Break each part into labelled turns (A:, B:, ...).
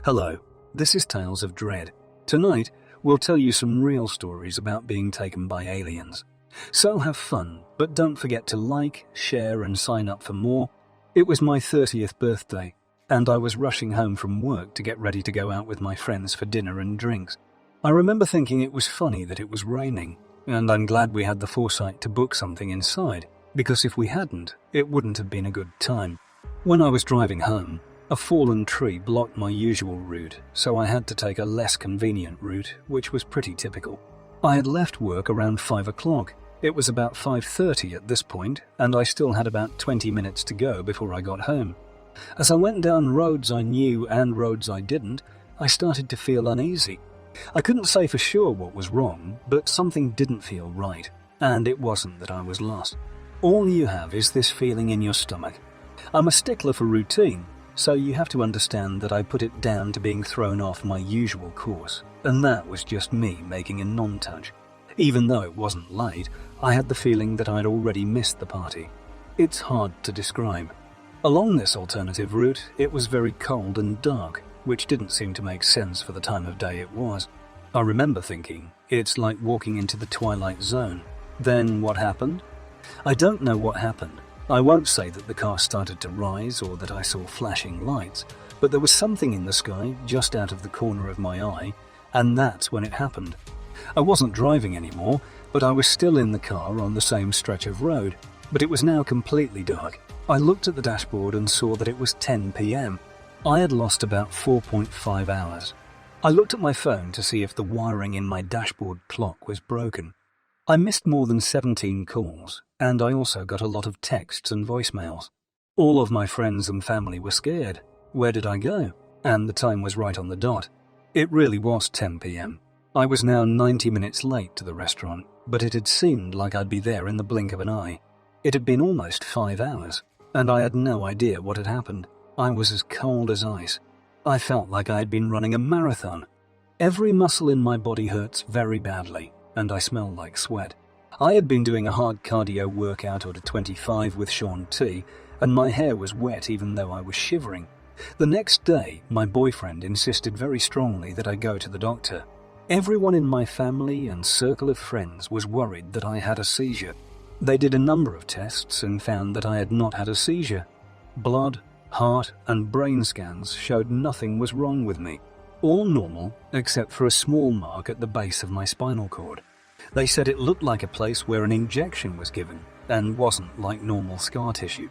A: Hello, this is Tales of Dread. Tonight, we'll tell you some real stories about being taken by aliens. So have fun, but don't forget to like, share and sign up for more. It was my 30th birthday, and I was rushing home from work to get ready to go out with my friends for dinner and drinks. I remember thinking it was funny that it was raining, and I'm glad we had the foresight to book something inside, because if we hadn't, it wouldn't have been a good time. When I was driving home, a fallen tree blocked my usual route, so I had to take a less convenient route, which was pretty typical. I had left work around 5 o'clock. It was about 5:30 at this point, and I still had about 20 minutes to go before I got home. As I went down roads I knew and roads I didn't, I started to feel uneasy. I couldn't say for sure what was wrong, but something didn't feel right, and it wasn't that I was lost. All you have is this feeling in your stomach. I'm a stickler for routine, so you have to understand that I put it down to being thrown off my usual course, and that was just me making a non-touch. Even though it wasn't late, I had the feeling that I'd already missed the party. It's hard to describe. Along this alternative route, it was very cold and dark, which didn't seem to make sense for the time of day it was. I remember thinking, it's like walking into the twilight zone. Then what happened? I don't know what happened. I won't say that the car started to rise or that I saw flashing lights, but there was something in the sky just out of the corner of my eye, and that's when it happened. I wasn't driving anymore, but I was still in the car on the same stretch of road, but it was now completely dark. I looked at the dashboard and saw that it was 10 p.m. I had lost about 4.5 hours. I looked at my phone to see if the wiring in my dashboard clock was broken. I missed more than 17 calls, and I also got a lot of texts and voicemails. All of my friends and family were scared. Where did I go? And the time was right on the dot. It really was 10 p.m. I was now 90 minutes late to the restaurant, but it had seemed like I'd be there in the blink of an eye. It had been almost 5 hours, and I had no idea what had happened. I was as cold as ice. I felt like I had been running a marathon. Every muscle in my body hurts very badly, and I smell like sweat. I had been doing a hard cardio workout at 25 with Sean T, and my hair was wet even though I was shivering. The next day, my boyfriend insisted very strongly that I go to the doctor. Everyone in my family and circle of friends was worried that I had a seizure. They did a number of tests and found that I had not had a seizure. Blood, heart, and brain scans showed nothing was wrong with me. All normal, except for a small mark at the base of my spinal cord. They said it looked like a place where an injection was given, and wasn't like normal scar tissue.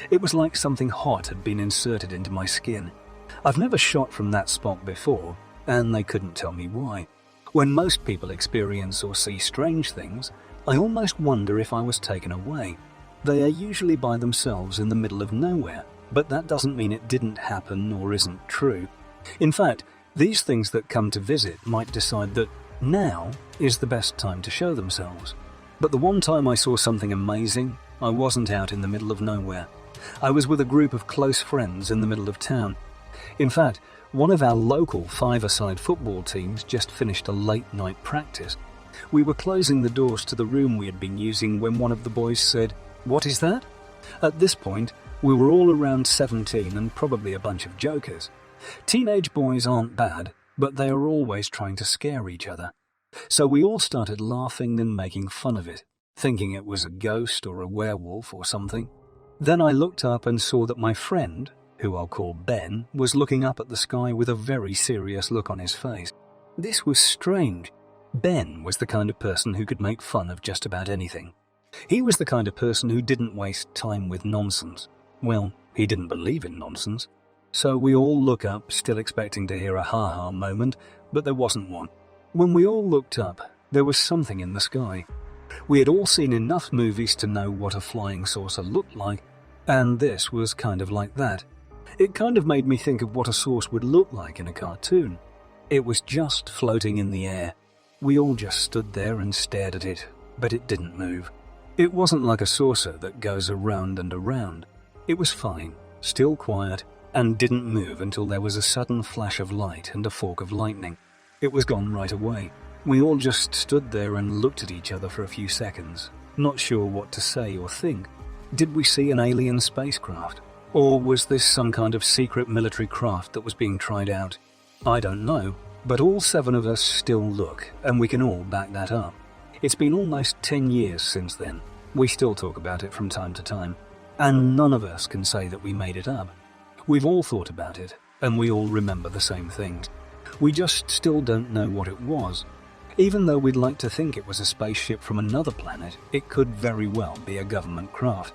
A: It was like something hot had been inserted into my skin. I've never shot from that spot before, and they couldn't tell me why. When most people experience or see strange things, I almost wonder if I was taken away. They are usually by themselves in the middle of nowhere, but that doesn't mean it didn't happen or isn't true. In fact, these things that come to visit might decide that now is the best time to show themselves. But the one time I saw something amazing, I wasn't out in the middle of nowhere. I was with a group of close friends in the middle of town. In fact, one of our local five-a-side football teams just finished a late-night practice. We were closing the doors to the room we had been using when one of the boys said, "What is that?" At this point, we were all around 17 and probably a bunch of jokers. Teenage boys aren't bad, but they are always trying to scare each other. So we all started laughing and making fun of it, thinking it was a ghost or a werewolf or something. Then I looked up and saw that my friend, who I'll call Ben, was looking up at the sky with a very serious look on his face. This was strange. Ben was the kind of person who could make fun of just about anything. He was the kind of person who didn't waste time with nonsense. Well, he didn't believe in nonsense. So we all look up, still expecting to hear a ha-ha moment, but there wasn't one. When we all looked up, there was something in the sky. We had all seen enough movies to know what a flying saucer looked like, and this was kind of like that. It kind of made me think of what a saucer would look like in a cartoon. It was just floating in the air. We all just stood there and stared at it, but it didn't move. It wasn't like a saucer that goes around and around. It was fine, still quiet, and didn't move until there was a sudden flash of light and a fork of lightning. It was gone right away. We all just stood there and looked at each other for a few seconds, not sure what to say or think. Did we see an alien spacecraft? Or was this some kind of secret military craft that was being tried out? I don't know, but all 7 of us still look, and we can all back that up. It's been almost 10 years since then. We still talk about it from time to time, and none of us can say that we made it up. We've all thought about it, and we all remember the same things. We just still don't know what it was. Even though we'd like to think it was a spaceship from another planet, it could very well be a government craft.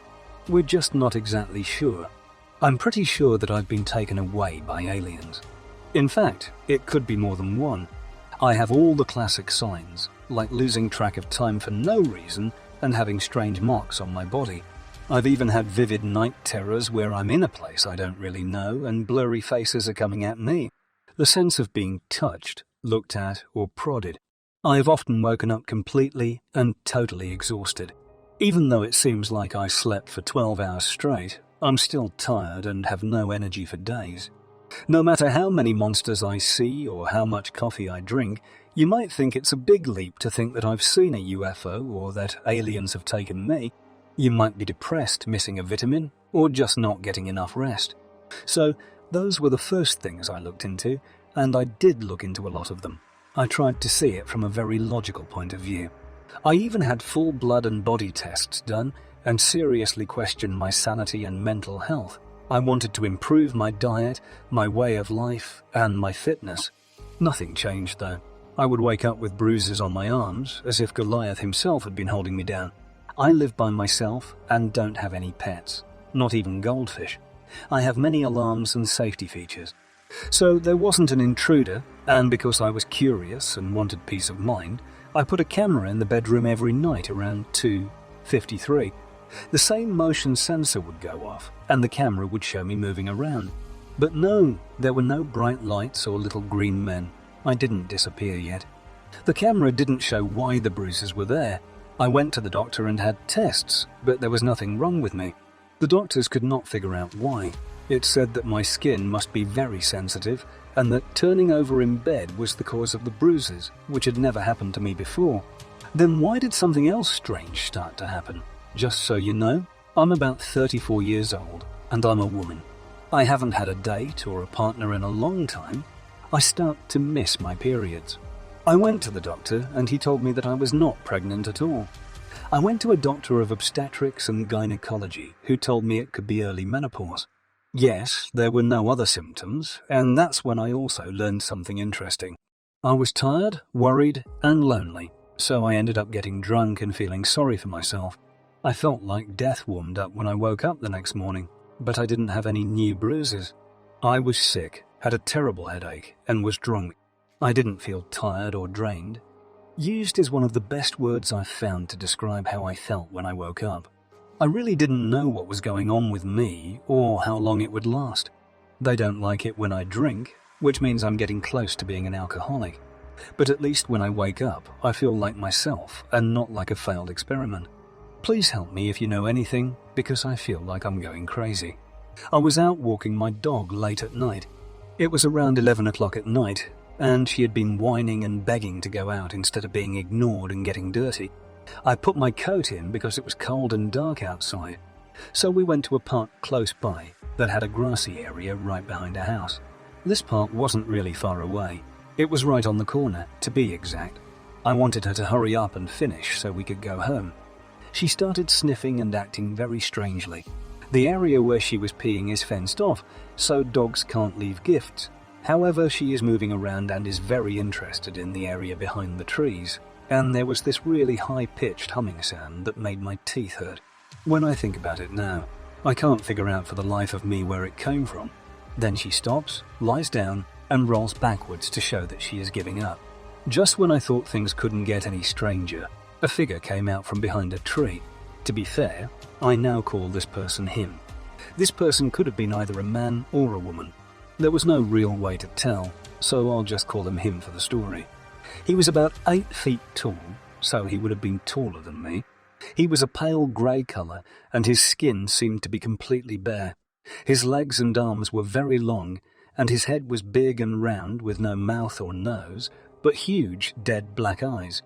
A: We're just not exactly sure. I'm pretty sure that I've been taken away by aliens. In fact, it could be more than one. I have all the classic signs, like losing track of time for no reason and having strange marks on my body. I've even had vivid night terrors where I'm in a place I don't really know and blurry faces are coming at me. The sense of being touched, looked at, or prodded. I have often woken up completely and totally exhausted. Even though it seems like I slept for 12 hours straight, I'm still tired and have no energy for days. No matter how many monsters I see or how much coffee I drink, you might think it's a big leap to think that I've seen a UFO or that aliens have taken me. You might be depressed, missing a vitamin, or just not getting enough rest. So, those were the first things I looked into, and I did look into a lot of them. I tried to see it from a very logical point of view. I even had full blood and body tests done, and seriously questioned my sanity and mental health. I wanted to improve my diet, my way of life, and my fitness. Nothing changed though. I would wake up with bruises on my arms, as if Goliath himself had been holding me down. I live by myself and don't have any pets, not even goldfish. I have many alarms and safety features. So there wasn't an intruder, and because I was curious and wanted peace of mind, I put a camera in the bedroom every night around 2:53. The same motion sensor would go off, and the camera would show me moving around. But no, there were no bright lights or little green men. I didn't disappear yet. The camera didn't show why the bruises were there. I went to the doctor and had tests, but there was nothing wrong with me. The doctors could not figure out why. It said that my skin must be very sensitive, and that turning over in bed was the cause of the bruises, which had never happened to me before. Then why did something else strange start to happen? Just so you know, I'm about 34 years old, and I'm a woman. I haven't had a date or a partner in a long time. I start to miss my periods. I went to the doctor, and he told me that I was not pregnant at all. I went to a doctor of obstetrics and gynecology, who told me it could be early menopause. Yes, there were no other symptoms, and that's when I also learned something interesting. I was tired, worried, and lonely, so I ended up getting drunk and feeling sorry for myself. I felt like death warmed up when I woke up the next morning, but I didn't have any new bruises. I was sick, had a terrible headache, and was drunk. I didn't feel tired or drained. Used is one of the best words I've found to describe how I felt when I woke up. I really didn't know what was going on with me or how long it would last. They don't like it when I drink, which means I'm getting close to being an alcoholic. But at least when I wake up, I feel like myself and not like a failed experiment. Please help me if you know anything, because I feel like I'm going crazy. I was out walking my dog late at night. It was around 11 o'clock at night, and she had been whining and begging to go out instead of being ignored and getting dirty. I put my coat in because it was cold and dark outside, so we went to a park close by that had a grassy area right behind a house. This park wasn't really far away. It was right on the corner, to be exact. I wanted her to hurry up and finish so we could go home. She started sniffing and acting very strangely. The area where she was peeing is fenced off, so dogs can't leave gifts. However, she is moving around and is very interested in the area behind the trees, and there was this really high-pitched humming sound that made my teeth hurt. When I think about it now, I can't figure out for the life of me where it came from. Then she stops, lies down, and rolls backwards to show that she is giving up. Just when I thought things couldn't get any stranger, a figure came out from behind a tree. To be fair, I now call this person him. This person could have been either a man or a woman. There was no real way to tell, so I'll just call him him for the story. He was about 8 feet tall, so he would have been taller than me. He was a pale grey colour, and his skin seemed to be completely bare. His legs and arms were very long, and his head was big and round with no mouth or nose, but huge, dead black eyes.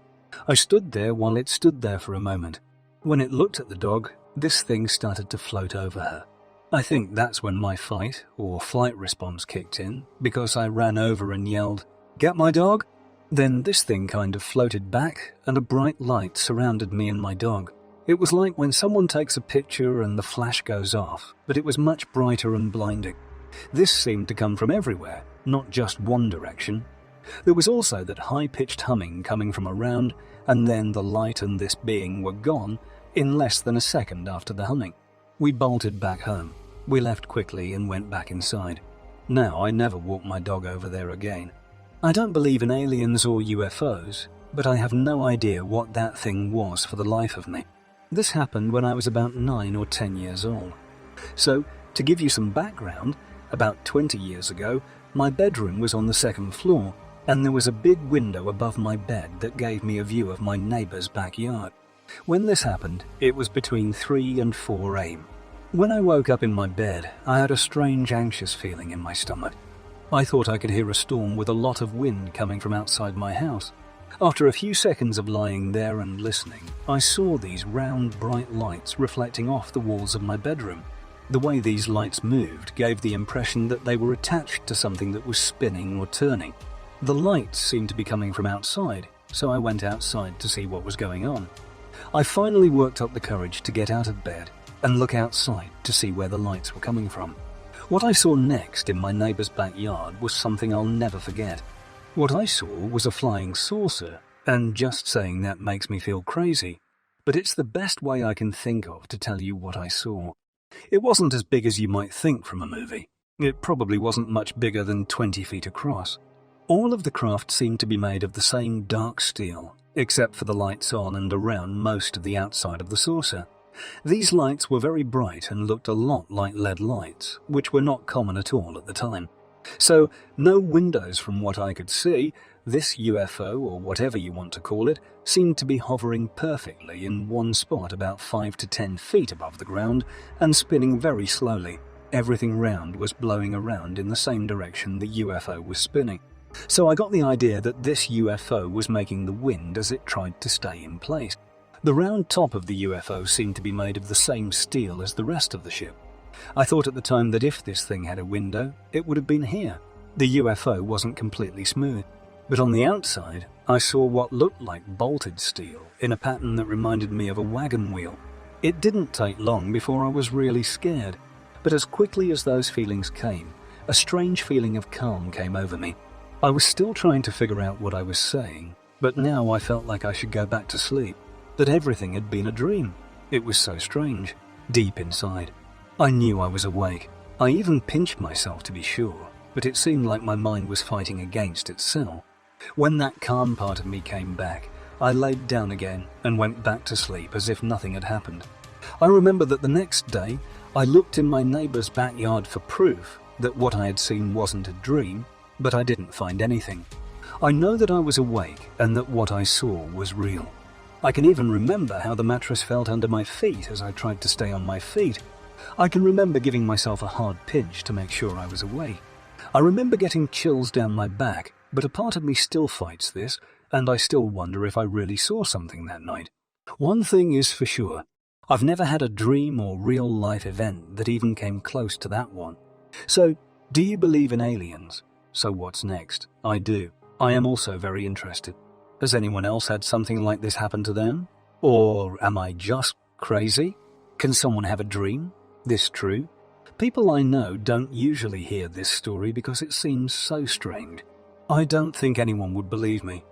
A: I stood there while it stood there for a moment. When it looked at the dog, this thing started to float over her. I think that's when my fight or flight response kicked in, because I ran over and yelled, "Get my dog?" Then this thing kind of floated back and a bright light surrounded me and my dog. It was like when someone takes a picture and the flash goes off, but it was much brighter and blinding. This seemed to come from everywhere, not just one direction. There was also that high-pitched humming coming from around, and then the light and this being were gone in less than a second after the humming. We bolted back home. We left quickly and went back inside. Now I never walk my dog over there again. I don't believe in aliens or UFOs, but I have no idea what that thing was for the life of me. This happened when I was about 9 or 10 years old. So, to give you some background, about 20 years ago, my bedroom was on the second floor, and there was a big window above my bed that gave me a view of my neighbour's backyard. When this happened, it was between 3 and 4 a.m. When I woke up in my bed, I had a strange anxious feeling in my stomach. I thought I could hear a storm with a lot of wind coming from outside my house. After a few seconds of lying there and listening, I saw these round bright lights reflecting off the walls of my bedroom. The way these lights moved gave the impression that they were attached to something that was spinning or turning. The lights seemed to be coming from outside, so I went outside to see what was going on. I finally worked up the courage to get out of bed and look outside to see where the lights were coming from. What I saw next in my neighbour's backyard was something I'll never forget. What I saw was a flying saucer, and just saying that makes me feel crazy, but it's the best way I can think of to tell you what I saw. It wasn't as big as you might think from a movie. It probably wasn't much bigger than 20 feet across. All of the craft seemed to be made of the same dark steel, except for the lights on and around most of the outside of the saucer. These lights were very bright and looked a lot like LED lights, which were not common at all at the time. So, no windows from what I could see. This UFO, or whatever you want to call it, seemed to be hovering perfectly in one spot about 5 to 10 feet above the ground and spinning very slowly. Everything round was blowing around in the same direction the UFO was spinning. So I got the idea that this UFO was making the wind as it tried to stay in place. The round top of the UFO seemed to be made of the same steel as the rest of the ship. I thought at the time that if this thing had a window, it would have been here. The UFO wasn't completely smooth. But on the outside, I saw what looked like bolted steel in a pattern that reminded me of a wagon wheel. It didn't take long before I was really scared, but as quickly as those feelings came, a strange feeling of calm came over me. I was still trying to figure out what I was saying, but now I felt like I should go back to sleep, that everything had been a dream. It was so strange, deep inside. I knew I was awake. I even pinched myself to be sure, but it seemed like my mind was fighting against itself. When that calm part of me came back, I laid down again and went back to sleep as if nothing had happened. I remember that the next day, I looked in my neighbour's backyard for proof that what I had seen wasn't a dream, but I didn't find anything. I know that I was awake and that what I saw was real. I can even remember how the mattress felt under my feet as I tried to stay on my feet. I can remember giving myself a hard pinch to make sure I was awake. I remember getting chills down my back, but a part of me still fights this, and I still wonder if I really saw something that night. One thing is for sure, I've never had a dream or real-life event that even came close to that one. So, do you believe in aliens? So what's next? I do. I am also very interested. Has anyone else had something like this happen to them? Or am I just crazy? Can someone have a dream? This true? People I know don't usually hear this story because it seems so strange. I don't think anyone would believe me.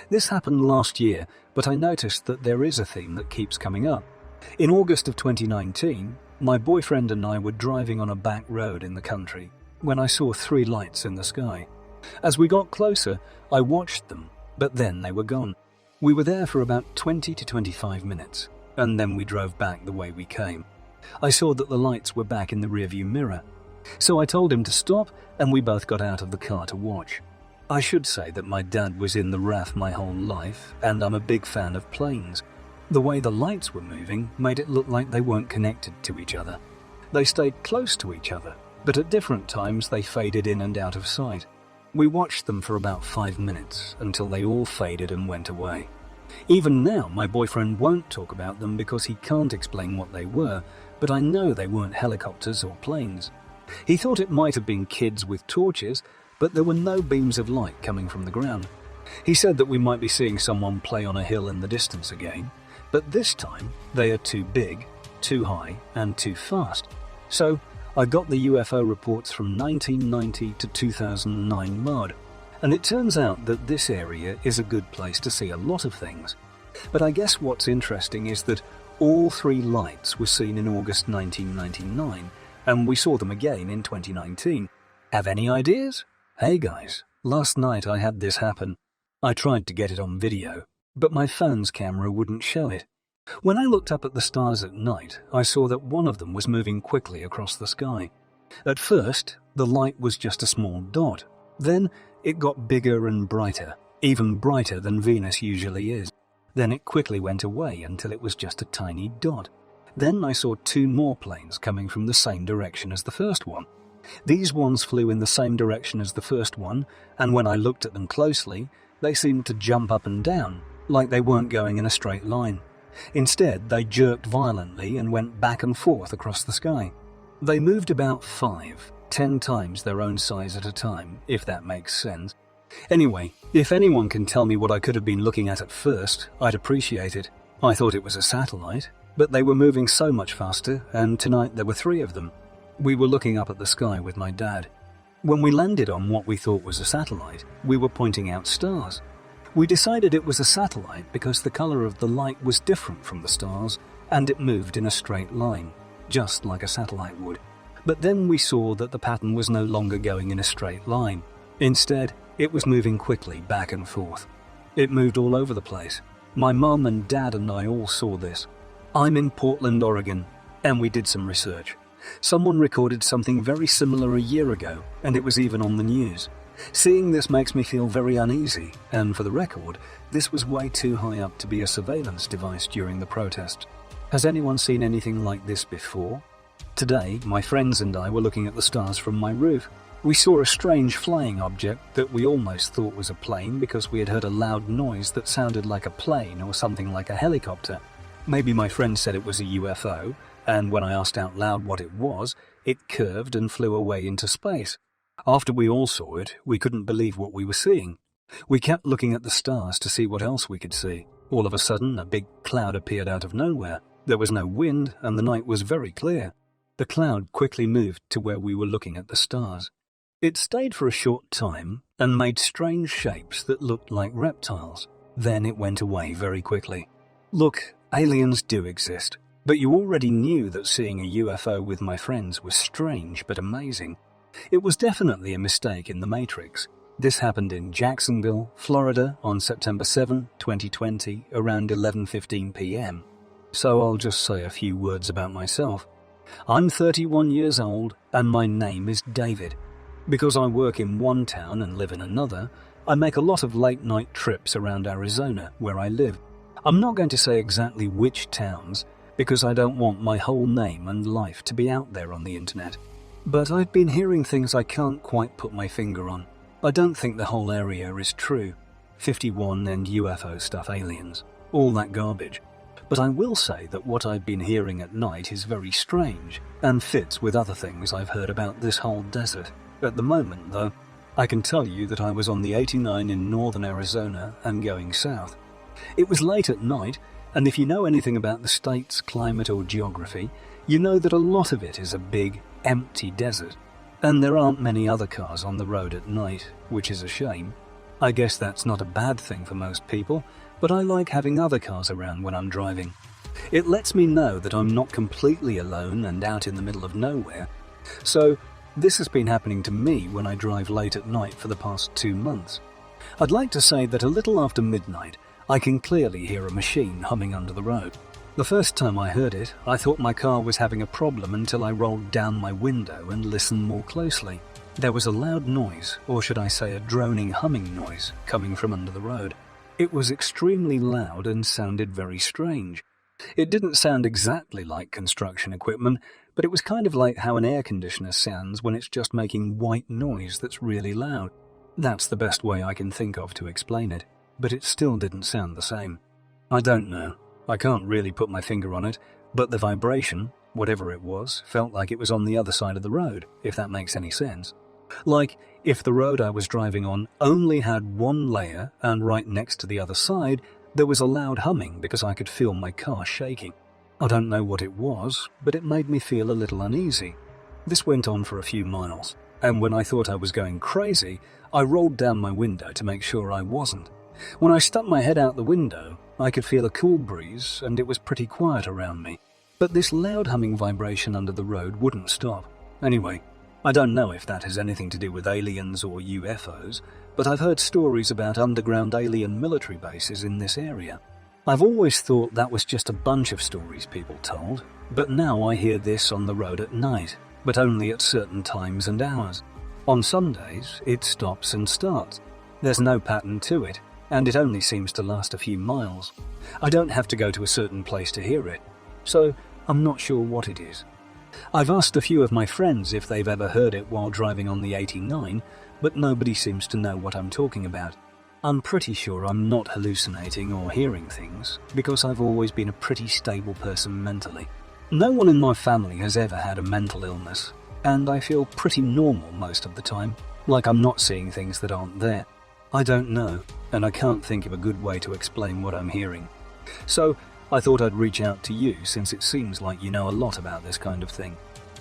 A: This happened last year, but I noticed that there is a theme that keeps coming up. In August of 2019, my boyfriend and I were driving on a back road in the country when I saw 3 lights in the sky. As we got closer, I watched them, but then they were gone. We were there for about 20 to 25 minutes, and then we drove back the way we came. I saw that the lights were back in the rearview mirror, so I told him to stop, and we both got out of the car to watch. I should say that my dad was in the RAF my whole life, and I'm a big fan of planes. The way the lights were moving made it look like they weren't connected to each other. They stayed close to each other, but at different times they faded in and out of sight. We watched them for about 5 minutes until they all faded and went away. Even now, my boyfriend won't talk about them because he can't explain what they were, but I know they weren't helicopters or planes. He thought it might have been kids with torches, but there were no beams of light coming from the ground. He said that we might be seeing someone play on a hill in the distance again, but this time they are too big, too high, and too fast. So I got the UFO reports from 1990 to 2009 MUD, and it turns out that this area is a good place to see a lot of things. But I guess what's interesting is that all 3 lights were seen in August 1999, and we saw them again in 2019. Have any ideas? Hey guys, last night I had this happen. I tried to get it on video, but my phone's camera wouldn't show it. When I looked up at the stars at night, I saw that one of them was moving quickly across the sky. At first, the light was just a small dot. Then it got bigger and brighter, even brighter than Venus usually is. Then it quickly went away until it was just a tiny dot. Then I saw 2 more planes coming from the same direction as the first one. These ones flew in the same direction as the first one, and when I looked at them closely, they seemed to jump up and down, like they weren't going in a straight line. Instead, they jerked violently and went back and forth across the sky. They moved about 5-10 times their own size at a time, if that makes sense. Anyway, if anyone can tell me what I could have been looking at first, I'd appreciate it. I thought it was a satellite, but they were moving so much faster, and tonight there were 3 of them. We were looking up at the sky with my dad. When we landed on what we thought was a satellite, we were pointing out stars. We decided it was a satellite because the color of the light was different from the stars, and it moved in a straight line, just like a satellite would. But then we saw that the pattern was no longer going in a straight line. Instead, it was moving quickly back and forth. It moved all over the place. My mum and dad and I all saw this. I'm in Portland, Oregon, and we did some research. Someone recorded something very similar a year ago, and it was even on the news. Seeing this makes me feel very uneasy, and for the record, this was way too high up to be a surveillance device during the protest. Has anyone seen anything like this before? Today, my friends and I were looking at the stars from my roof. We saw a strange flying object that we almost thought was a plane because we had heard a loud noise that sounded like a plane or something like a helicopter. Maybe my friend said it was a UFO, and when I asked out loud what it was, it curved and flew away into space. After we all saw it, we couldn't believe what we were seeing. We kept looking at the stars to see what else we could see. All of a sudden, a big cloud appeared out of nowhere. There was no wind, and the night was very clear. The cloud quickly moved to where we were looking at the stars. It stayed for a short time and made strange shapes that looked like reptiles. Then it went away very quickly. Look, aliens do exist, but you already knew that seeing a UFO with my friends was strange but amazing. It was definitely a mistake in the Matrix. This happened in Jacksonville, Florida on September 7, 2020, around 11:15 p.m. So I'll just say a few words about myself. I'm 31 years old and my name is David. Because I work in one town and live in another, I make a lot of late-night trips around Arizona, where I live. I'm not going to say exactly which towns, because I don't want my whole name and life to be out there on the internet. But I've been hearing things I can't quite put my finger on. I don't think the whole area is true. 51 and UFO stuff, aliens, all that garbage. But I will say that what I've been hearing at night is very strange, and fits with other things I've heard about this whole desert. At the moment, though, I can tell you that I was on the 89 in northern Arizona and going south. It was late at night, and if you know anything about the state's climate or geography, you know that a lot of it is a big, empty desert. And there aren't many other cars on the road at night, which is a shame. I guess that's not a bad thing for most people, but I like having other cars around when I'm driving. It lets me know that I'm not completely alone and out in the middle of nowhere. So, this has been happening to me when I drive late at night for the past 2 months. I'd like to say that a little after midnight, I can clearly hear a machine humming under the road. The first time I heard it, I thought my car was having a problem until I rolled down my window and listened more closely. There was a loud noise, or should I say a droning humming noise, coming from under the road. It was extremely loud and sounded very strange. It didn't sound exactly like construction equipment, but it was kind of like how an air conditioner sounds when it's just making white noise that's really loud. That's the best way I can think of to explain it, but it still didn't sound the same. I don't know. I can't really put my finger on it, but the vibration, Whatever it was felt like it was on the other side of the road, if that makes any sense. Like if the road I was driving on only had one layer and right next to the other side there was a loud humming because I could feel my car shaking. I don't know what it was, but it made me feel a little uneasy. This went on for a few miles, and when I thought I was going crazy, I rolled down my window to make sure I wasn't. When I stuck my head out the window, I could feel a cool breeze and it was pretty quiet around me. But this loud humming vibration under the road wouldn't stop. Anyway, I don't know if that has anything to do with aliens or UFOs, but I've heard stories about underground alien military bases in this area. I've always thought that was just a bunch of stories people told, but now I hear this on the road at night, but only at certain times and hours. On Sundays, it stops and starts. There's no pattern to it, and it only seems to last a few miles. I don't have to go to a certain place to hear it, so I'm not sure what it is. I've asked a few of my friends if they've ever heard it while driving on the 89, but nobody seems to know what I'm talking about. I'm pretty sure I'm not hallucinating or hearing things, because I've always been a pretty stable person mentally. No one in my family has ever had a mental illness, and I feel pretty normal most of the time, like I'm not seeing things that aren't there. I don't know, and I can't think of a good way to explain what I'm hearing. So I thought I'd reach out to you since it seems like you know a lot about this kind of thing.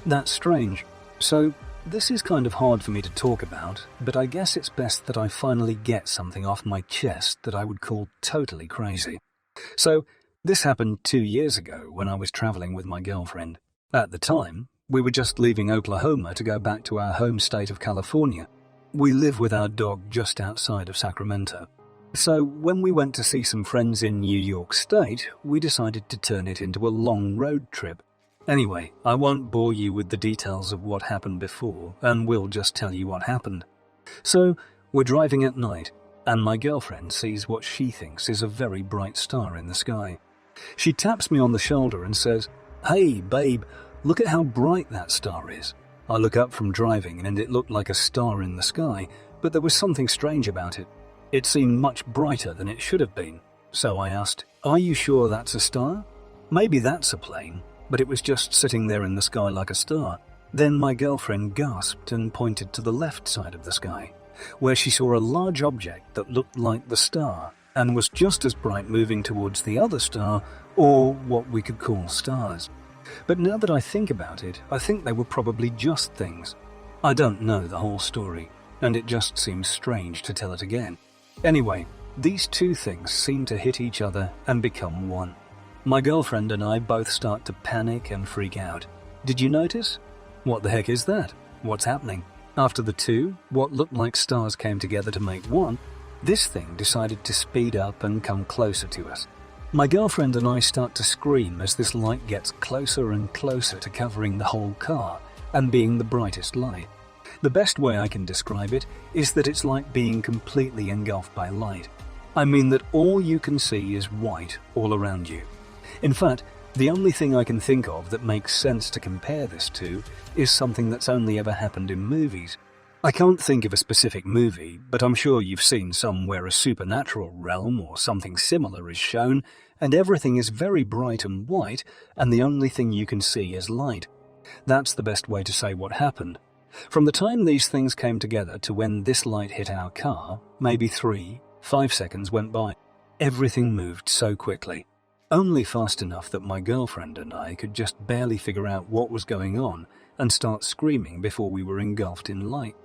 A: That's strange. So this is kind of hard for me to talk about, but I guess it's best that I finally get something off my chest that I would call totally crazy. So this happened 2 years ago when I was traveling with my girlfriend. At the time, we were just leaving Oklahoma to go back to our home state of California. We live with our dog just outside of Sacramento. So when we went to see some friends in New York State, we decided to turn it into a long road trip. Anyway, I won't bore you with the details of what happened before, and we'll just tell you what happened. So we're driving at night, and my girlfriend sees what she thinks is a very bright star in the sky. She taps me on the shoulder and says, "Hey, babe, look at how bright that star is." I look up from driving and it looked like a star in the sky, but there was something strange about it. It seemed much brighter than it should have been. So I asked, "Are you sure that's a star? Maybe that's a plane," but it was just sitting there in the sky like a star. Then my girlfriend gasped and pointed to the left side of the sky, where she saw a large object that looked like the star and was just as bright moving towards the other star, or what we could call stars. But now that I think about it, I think they were probably just things. I don't know the whole story, and it just seems strange to tell it again. Anyway, these two things seem to hit each other and become one. My girlfriend and I both start to panic and freak out. Did you notice? What the heck is that? What's happening? After the two, what looked like stars came together to make one, this thing decided to speed up and come closer to us. My girlfriend and I start to scream as this light gets closer and closer to covering the whole car and being the brightest light. The best way I can describe it is that it's like being completely engulfed by light. I mean that all you can see is white all around you. In fact, the only thing I can think of that makes sense to compare this to is something that's only ever happened in movies. I can't think of a specific movie, but I'm sure you've seen some where a supernatural realm or something similar is shown, and everything is very bright and white, and the only thing you can see is light. That's the best way to say what happened. From the time these things came together to when this light hit our car, maybe 3-5 seconds went by. Everything moved so quickly. Only fast enough that my girlfriend and I could just barely figure out what was going on and start screaming before we were engulfed in light.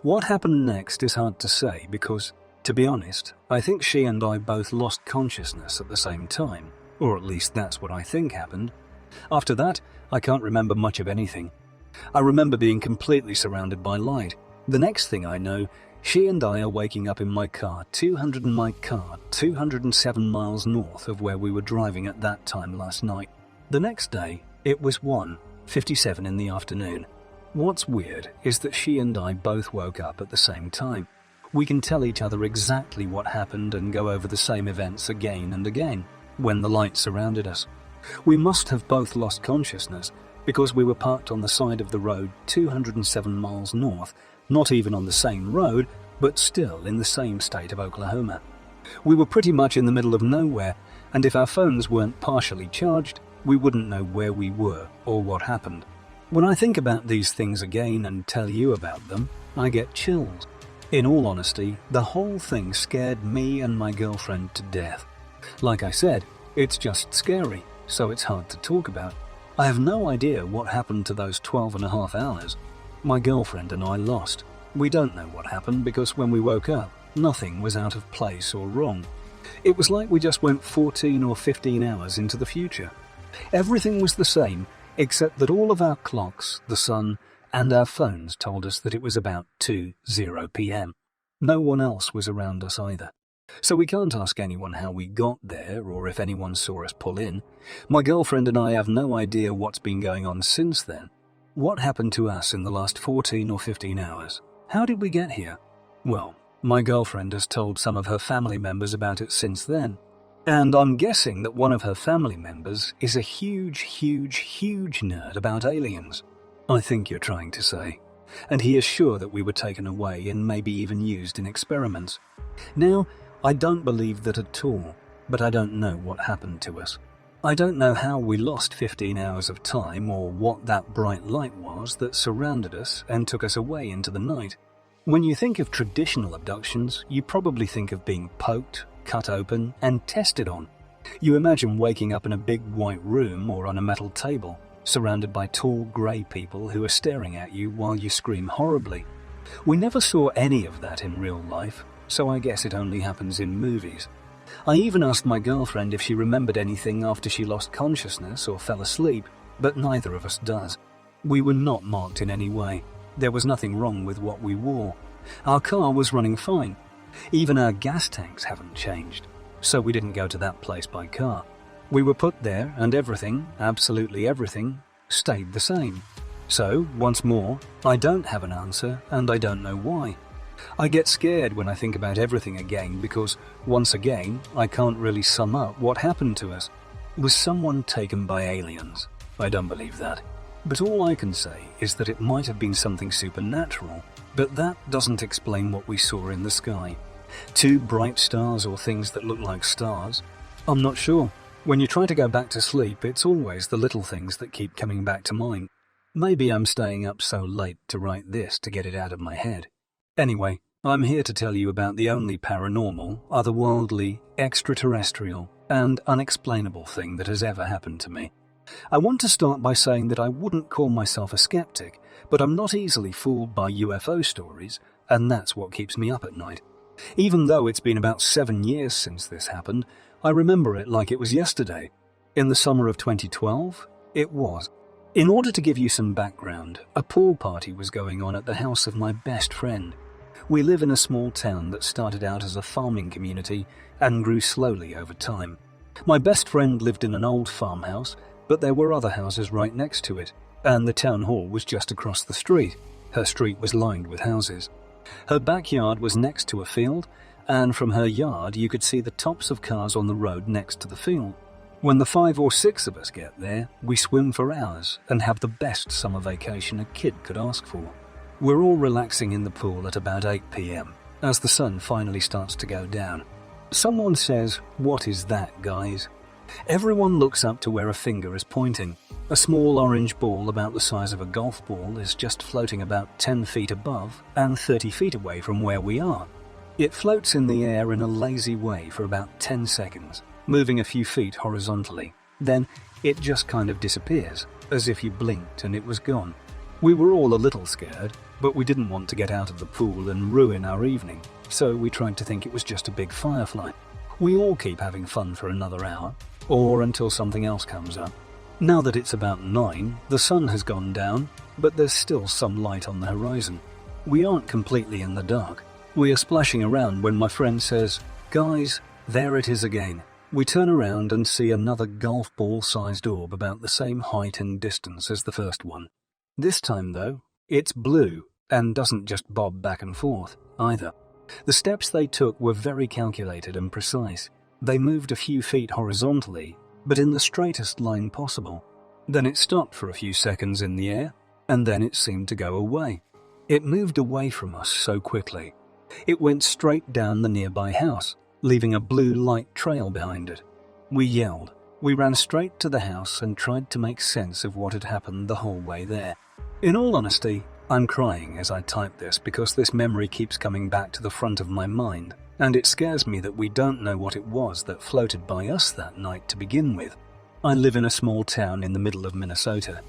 A: What happened next is hard to say because, to be honest, I think she and I both lost consciousness at the same time, or at least that's what I think happened. After that, I can't remember much of anything. I remember being completely surrounded by light. The next thing I know, she and I are waking up in my car 207 miles north of where we were driving at that time last night. The next day, it was 1:57 in the afternoon. What's weird is that she and I both woke up at the same time. We can tell each other exactly what happened and go over the same events again and again when the light surrounded us. We must have both lost consciousness because we were parked on the side of the road 207 miles north, not even on the same road, but still in the same state of Oklahoma. We were pretty much in the middle of nowhere, and if our phones weren't partially charged, we wouldn't know where we were or what happened. When I think about these things again and tell you about them, I get chills. In all honesty, the whole thing scared me and my girlfriend to death. Like I said, it's just scary, so it's hard to talk about. I have no idea what happened to those 12.5 hours. My girlfriend and I lost. We don't know what happened because when we woke up, nothing was out of place or wrong. It was like we just went 14 or 15 hours into the future. Everything was the same, except that all of our clocks, the sun, and our phones told us that it was about 2:00 p.m. No one else was around us either. So we can't ask anyone how we got there or if anyone saw us pull in. My girlfriend and I have no idea what's been going on since then. What happened to us in the last 14 or 15 hours? How did we get here? Well, my girlfriend has told some of her family members about it since then. And I'm guessing that one of her family members is a huge nerd about aliens. I think you're trying to say. And he is sure that we were taken away and maybe even used in experiments. Now, I don't believe that at all, but I don't know what happened to us. I don't know how we lost 15 hours of time or what that bright light was that surrounded us and took us away into the night. When you think of traditional abductions, you probably think of being poked, cut open, and tested on. You imagine waking up in a big white room or on a metal table, surrounded by tall grey people who are staring at you while you scream horribly. We never saw any of that in real life, so I guess it only happens in movies. I even asked my girlfriend if she remembered anything after she lost consciousness or fell asleep, but neither of us does. We were not marked in any way. There was nothing wrong with what we wore. Our car was running fine. Even our gas tanks haven't changed, so we didn't go to that place by car. We were put there and everything, absolutely everything, stayed the same. So, once more, I don't have an answer and I don't know why. I get scared when I think about everything again because, once again, I can't really sum up what happened to us. Was someone taken by aliens? I don't believe that. But all I can say is that it might have been something supernatural, but that doesn't explain what we saw in the sky. 2 bright stars or things that look like stars? I'm not sure. When you try to go back to sleep, it's always the little things that keep coming back to mind. Maybe I'm staying up so late to write this to get it out of my head. Anyway, I'm here to tell you about the only paranormal, otherworldly, extraterrestrial, and unexplainable thing that has ever happened to me. I want to start by saying that I wouldn't call myself a skeptic, but I'm not easily fooled by UFO stories, and that's what keeps me up at night. Even though it's been about 7 years since this happened, I remember it like it was yesterday. In the summer of 2012, it was. In order to give you some background, a pool party was going on at the house of my best friend. We live in a small town that started out as a farming community and grew slowly over time. My best friend lived in an old farmhouse, but there were other houses right next to it, and the town hall was just across the street. Her street was lined with houses. Her backyard was next to a field, and from her yard you could see the tops of cars on the road next to the field. When the 5 or 6 of us get there, we swim for hours and have the best summer vacation a kid could ask for. We're all relaxing in the pool at about 8 p.m. as the sun finally starts to go down. Someone says, "What is that, guys?" Everyone looks up to where a finger is pointing. A small orange ball about the size of a golf ball is just floating about 10 feet above and 30 feet away from where we are. It floats in the air in a lazy way for about 10 seconds, moving a few feet horizontally. Then it just kind of disappears, as if you blinked and it was gone. We were all a little scared, but we didn't want to get out of the pool and ruin our evening, so we tried to think it was just a big firefly. We all keep having fun for another hour, or until something else comes up. Now that it's about 9, the sun has gone down, but there's still some light on the horizon. We aren't completely in the dark. We are splashing around when my friend says, "Guys, there it is again." We turn around and see another golf ball-sized orb about the same height and distance as the first one. This time, though, it's blue and doesn't just bob back and forth, either. The steps they took were very calculated and precise. They moved a few feet horizontally, but in the straightest line possible. Then it stopped for a few seconds in the air, and then it seemed to go away. It moved away from us so quickly. It went straight down the nearby house, leaving a blue light trail behind it. We yelled. We ran straight to the house and tried to make sense of what had happened the whole way there. In all honesty, I'm crying as I type this because this memory keeps coming back to the front of my mind, and it scares me that we don't know what it was that floated by us that night to begin with. I live in a small town in the middle of Minnesota.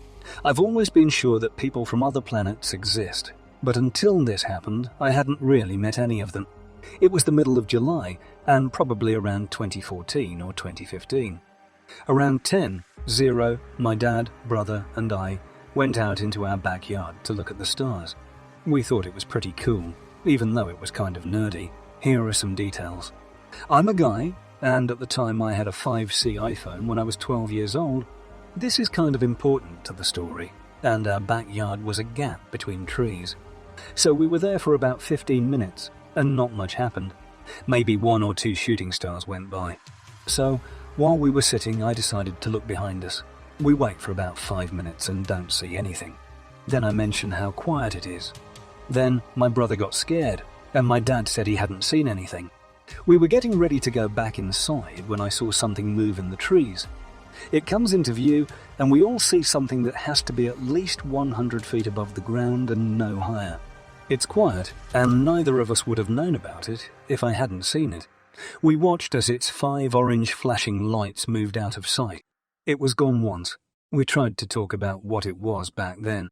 A: I've always been sure that people from other planets exist, but until this happened, I hadn't really met any of them. It was the middle of July, and probably around 2014 or 2015. Around 10:00, my dad, brother, and I went out into our backyard to look at the stars. We thought it was pretty cool, even though it was kind of nerdy. Here are some details. I'm a guy, and at the time I had a 5C iPhone when I was 12 years old. This is kind of important to the story, and our backyard was a gap between trees. So we were there for about 15 minutes, and not much happened. Maybe 1 or 2 shooting stars went by. So, while we were sitting, I decided to look behind us. We wait for about 5 minutes and don't see anything. Then I mention how quiet it is. Then my brother got scared, and my dad said he hadn't seen anything. We were getting ready to go back inside when I saw something move in the trees. It comes into view, and we all see something that has to be at least 100 feet above the ground and no higher. It's quiet, and neither of us would have known about it if I hadn't seen it. We watched as its 5 orange flashing lights moved out of sight. It was gone once. We tried to talk about what it was back then.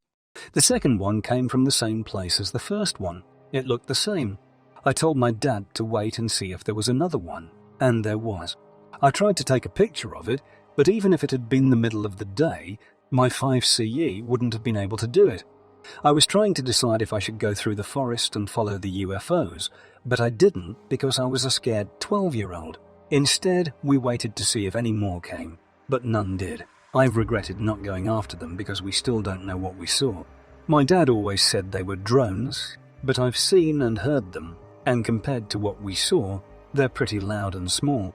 A: The second one came from the same place as the first one. It looked the same. I told my dad to wait and see if there was another one, and there was. I tried to take a picture of it, but even if it had been the middle of the day, my 5CE wouldn't have been able to do it. I was trying to decide if I should go through the forest and follow the UFOs, but I didn't because I was a scared 12-year-old. Instead, we waited to see if any more came, but none did. I've regretted not going after them because we still don't know what we saw. My dad always said they were drones, but I've seen and heard them, and compared to what we saw, they're pretty loud and small.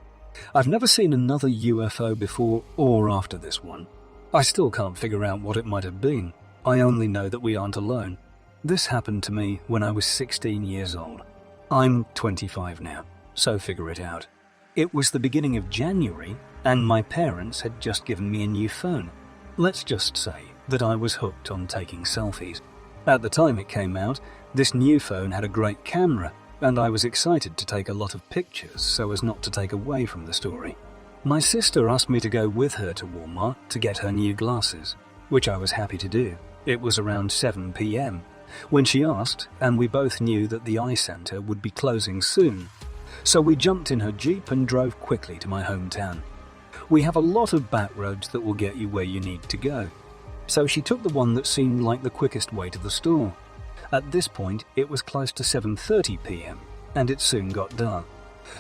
A: I've never seen another UFO before or after this one. I still can't figure out what it might have been. I only know that we aren't alone. This happened to me when I was 16 years old. I'm 25 now, so figure it out. It was the beginning of January, and my parents had just given me a new phone. Let's just say that I was hooked on taking selfies. At the time it came out, this new phone had a great camera, and I was excited to take a lot of pictures so as not to take away from the story. My sister asked me to go with her to Walmart to get her new glasses, which I was happy to do. It was around 7 p.m. when she asked, and we both knew that the eye center would be closing soon. So we jumped in her Jeep and drove quickly to my hometown. We have a lot of back roads that will get you where you need to go. So she took the one that seemed like the quickest way to the store. At this point, it was close to 7:30 p.m, and it soon got dark.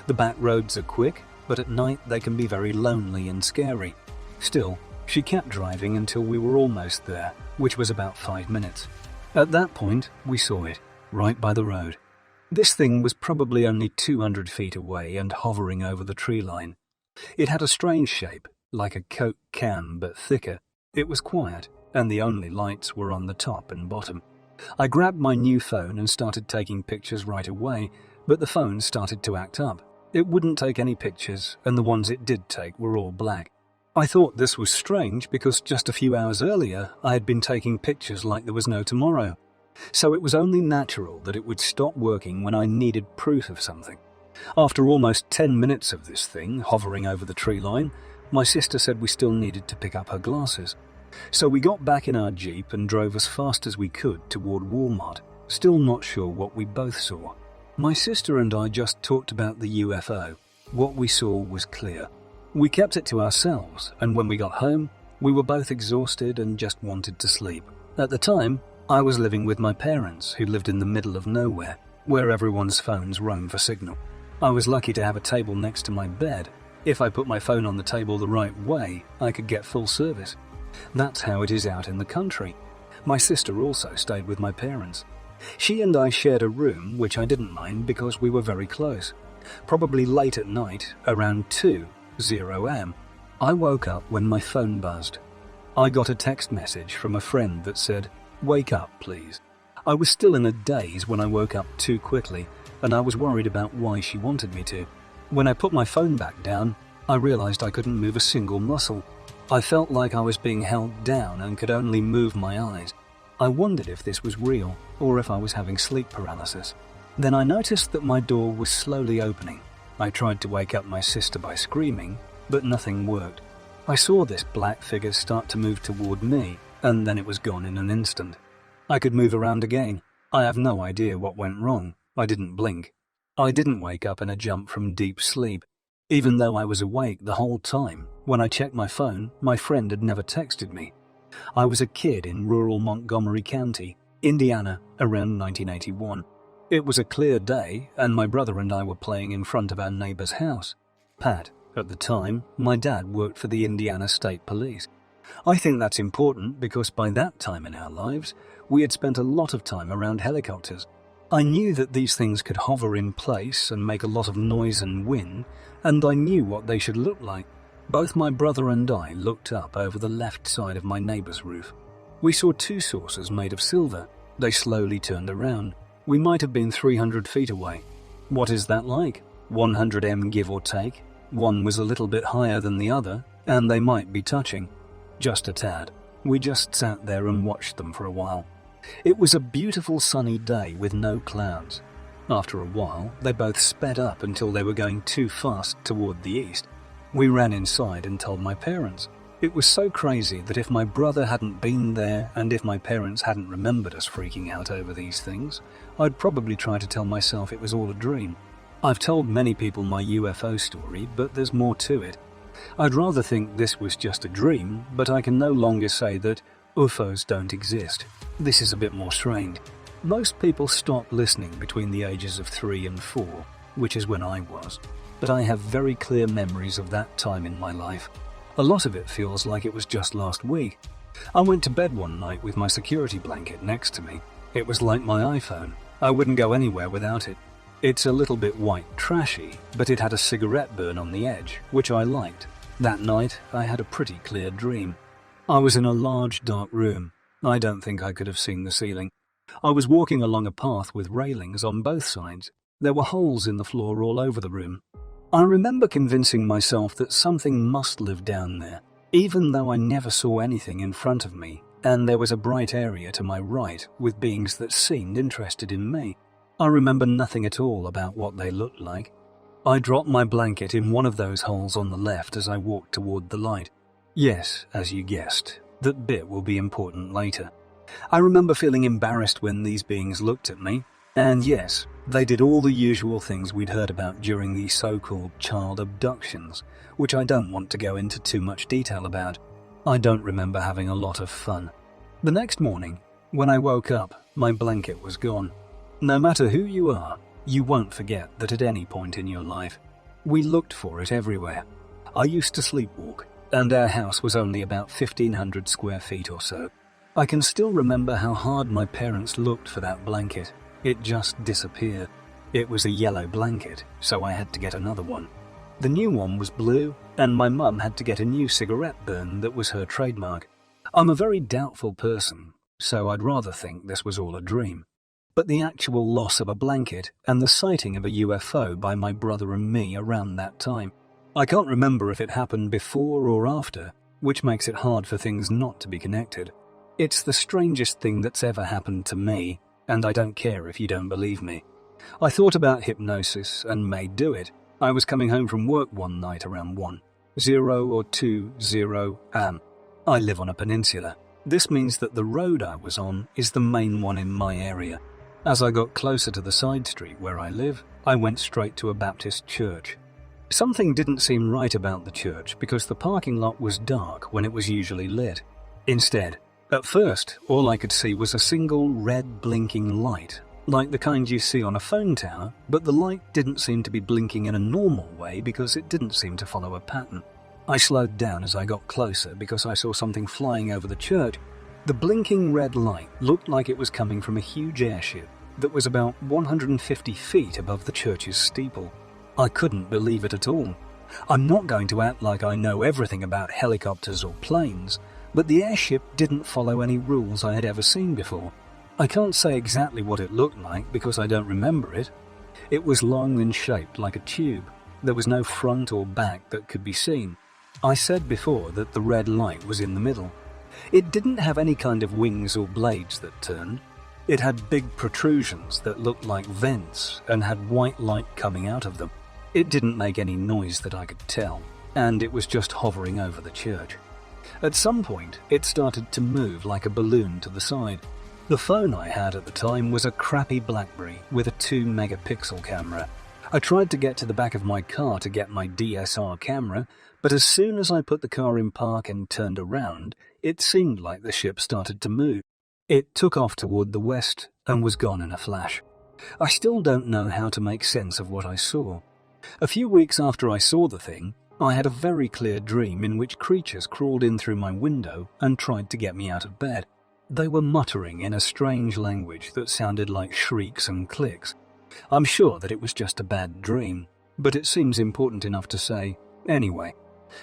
A: The back roads are quick, but at night they can be very lonely and scary. Still, she kept driving until we were almost there, which was about 5 minutes. At that point, we saw it, right by the road. This thing was probably only 200 feet away and hovering over the tree line. It had a strange shape, like a Coke can but thicker. It was quiet, and the only lights were on the top and bottom. I grabbed my new phone and started taking pictures right away, but the phone started to act up. It wouldn't take any pictures, and the ones it did take were all black. I thought this was strange because just a few hours earlier I had been taking pictures like there was no tomorrow. So it was only natural that it would stop working when I needed proof of something. After almost 10 minutes of this thing hovering over the tree line, my sister said we still needed to pick up her glasses. So we got back in our Jeep and drove as fast as we could toward Walmart, still not sure what we both saw. My sister and I just talked about the UFO. What we saw was clear. We kept it to ourselves, and when we got home, we were both exhausted and just wanted to sleep. At the time, I was living with my parents, who lived in the middle of nowhere, where everyone's phones roam for signal. I was lucky to have a table next to my bed. If I put my phone on the table the right way, I could get full service. That's how it is out in the country. My sister also stayed with my parents. She and I shared a room, which I didn't mind because we were very close. Probably late at night, around 2:00 a.m., I woke up when my phone buzzed. I got a text message from a friend that said, "Wake up, please." I was still in a daze when I woke up too quickly, and I was worried about why she wanted me to. When I put my phone back down, I realized I couldn't move a single muscle. I felt like I was being held down and could only move my eyes. I wondered if this was real or if I was having sleep paralysis. Then I noticed that my door was slowly opening. I tried to wake up my sister by screaming, but nothing worked. I saw this black figure start to move toward me, and then it was gone in an instant. I could move around again. I have no idea what went wrong. I didn't blink. I didn't wake up in a jump from deep sleep. Even though I was awake the whole time, when I checked my phone, my friend had never texted me. I was a kid in rural Montgomery County, Indiana, around 1981. It was a clear day, and my brother and I were playing in front of our neighbor's house. Pat, at the time, my dad worked for the Indiana State Police. I think that's important because by that time in our lives, we had spent a lot of time around helicopters. I knew that these things could hover in place and make a lot of noise and wind, and I knew what they should look like. Both my brother and I looked up over the left side of my neighbor's roof. We saw two saucers made of silver. They slowly turned around. We might have been 300 feet away. What is that like? 100 m give or take. One was a little bit higher than the other, and they might be touching. Just a tad. We just sat there and watched them for a while. It was a beautiful sunny day with no clouds. After a while, they both sped up until they were going too fast toward the east. We ran inside and told my parents. It was so crazy that if my brother hadn't been there and if my parents hadn't remembered us freaking out over these things, I'd probably try to tell myself it was all a dream. I've told many people my UFO story, but there's more to it. I'd rather think this was just a dream, but I can no longer say that UFOs don't exist. This is a bit more strange. Most people stop listening between the ages of 3 and 4, which is when I was, but I have very clear memories of that time in my life. A lot of it feels like it was just last week. I went to bed one night with my security blanket next to me. It was like my iPhone. I wouldn't go anywhere without it. It's a little bit white trashy, but it had a cigarette burn on the edge, which I liked. That night, I had a pretty clear dream. I was in a large dark room. I don't think I could have seen the ceiling. I was walking along a path with railings on both sides. There were holes in the floor all over the room. I remember convincing myself that something must live down there, even though I never saw anything in front of me, and there was a bright area to my right with beings that seemed interested in me. I remember nothing at all about what they looked like. I dropped my blanket in one of those holes on the left as I walked toward the light. Yes, as you guessed, that bit will be important later. I remember feeling embarrassed when these beings looked at me, and yes, they did all the usual things we'd heard about during the so-called child abductions, which I don't want to go into too much detail about. I don't remember having a lot of fun. The next morning, when I woke up, my blanket was gone. No matter who you are, you won't forget that at any point in your life. We looked for it everywhere. I used to sleepwalk, and our house was only about 1,500 square feet or so. I can still remember how hard my parents looked for that blanket. It just disappeared. It was a yellow blanket, so I had to get another one. The new one was blue, and my mum had to get a new cigarette burn that was her trademark. I'm a very doubtful person, so I'd rather think this was all a dream. But the actual loss of a blanket and the sighting of a UFO by my brother and me around that time. I can't remember if it happened before or after, which makes it hard for things not to be connected. It's the strangest thing that's ever happened to me, and I don't care if you don't believe me. I thought about hypnosis and may do it. I was coming home from work one night around 1:00 or 2:00 am. I live on a peninsula. This means that the road I was on is the main one in my area. As I got closer to the side street where I live, I went straight to a Baptist church. Something didn't seem right about the church because the parking lot was dark when it was usually lit. Instead, at first, all I could see was a single red blinking light, like the kind you see on a phone tower, but the light didn't seem to be blinking in a normal way because it didn't seem to follow a pattern. I slowed down as I got closer because I saw something flying over the church. The blinking red light looked like it was coming from a huge airship that was about 150 feet above the church's steeple. I couldn't believe it at all. I'm not going to act like I know everything about helicopters or planes, but the airship didn't follow any rules I had ever seen before. I can't say exactly what it looked like because I don't remember it. It was long and shaped like a tube. There was no front or back that could be seen. I said before that the red light was in the middle. It didn't have any kind of wings or blades that turned. It had big protrusions that looked like vents and had white light coming out of them. It didn't make any noise that I could tell, and it was just hovering over the church. At some point, it started to move like a balloon to the side. The phone I had at the time was a crappy BlackBerry with a 2-megapixel camera. I tried to get to the back of my car to get my DSLR camera, but as soon as I put the car in park and turned around, it seemed like the ship started to move. It took off toward the west and was gone in a flash. I still don't know how to make sense of what I saw. A few weeks after I saw the thing, I had a very clear dream in which creatures crawled in through my window and tried to get me out of bed. They were muttering in a strange language that sounded like shrieks and clicks. I'm sure that it was just a bad dream, but it seems important enough to say. Anyway,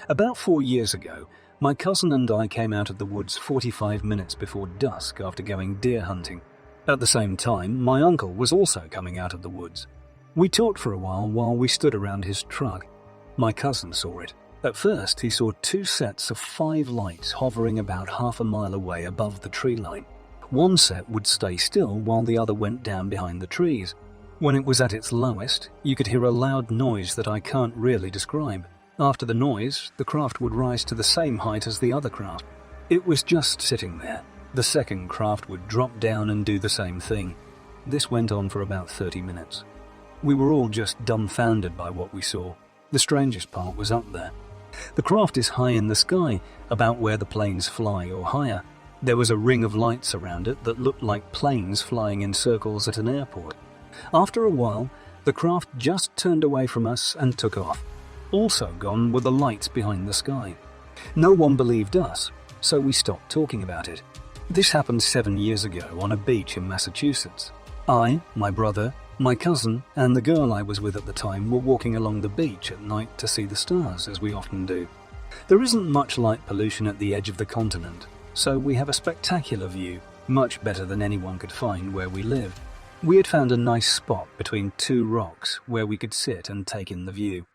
A: about 4 years ago, my cousin and I came out of the woods 45 minutes before dusk after going deer hunting. At the same time, my uncle was also coming out of the woods. We talked for a while we stood around his truck. My cousin saw it. At first, he saw 2 sets of 5 lights hovering about half a mile away above the tree line. One set would stay still while the other went down behind the trees. When it was at its lowest, you could hear a loud noise that I can't really describe. After the noise, the craft would rise to the same height as the other craft. It was just sitting there. The second craft would drop down and do the same thing. This went on for about 30 minutes. We were all just dumbfounded by what we saw. The strangest part was up there. The craft is high in the sky, about where the planes fly or higher. There was a ring of lights around it that looked like planes flying in circles at an airport. After a while, the craft just turned away from us and took off. Also gone were the lights behind the sky. No one believed us, so we stopped talking about it. This happened 7 years ago on a beach in Massachusetts. I, my brother, my cousin, and the girl I was with at the time were walking along the beach at night to see the stars, as we often do. There isn't much light pollution at the edge of the continent, so we have a spectacular view, much better than anyone could find where we live. We had found a nice spot between 2 rocks where we could sit and take in the view.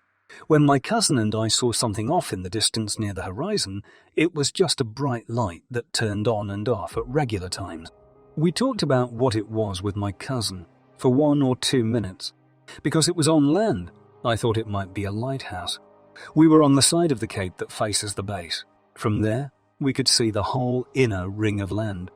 A: When my cousin and I saw something off in the distance near the horizon, it was just a bright light that turned on and off at regular times. We talked about what it was with my cousin for 1 or 2 minutes. Because it was on land, I thought it might be a lighthouse. We were on the side of the cape that faces the base. From there, we could see the whole inner ring of land.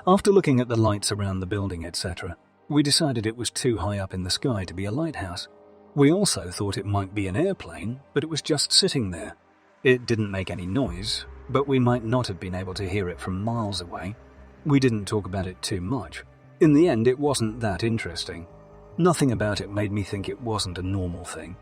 A: After looking at the lights around the building, etc., we decided it was too high up in the sky to be a lighthouse. We also thought it might be an airplane, but it was just sitting there. It didn't make any noise, but we might not have been able to hear it from miles away. We didn't talk about it too much. In the end, it wasn't that interesting. Nothing about it made me think it wasn't a normal thing.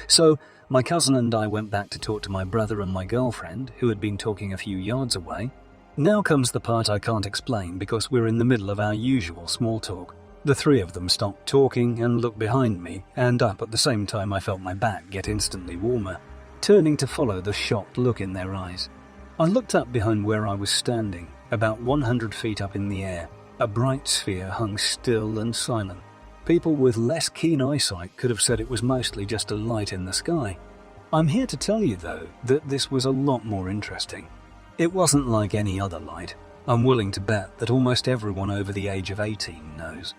A: So, my cousin and I went back to talk to my brother and my girlfriend, who had been talking a few yards away. Now comes the part I can't explain because we're in the middle of our usual small talk. The 3 of them stopped talking and looked behind me and up at the same time I felt my back get instantly warmer, turning to follow the shocked look in their eyes. I looked up behind where I was standing, about 100 feet up in the air. A bright sphere hung still and silent. People with less keen eyesight could have said it was mostly just a light in the sky. I'm here to tell you, though, that this was a lot more interesting. It wasn't like any other light. I'm willing to bet that almost everyone over the age of 18 knows.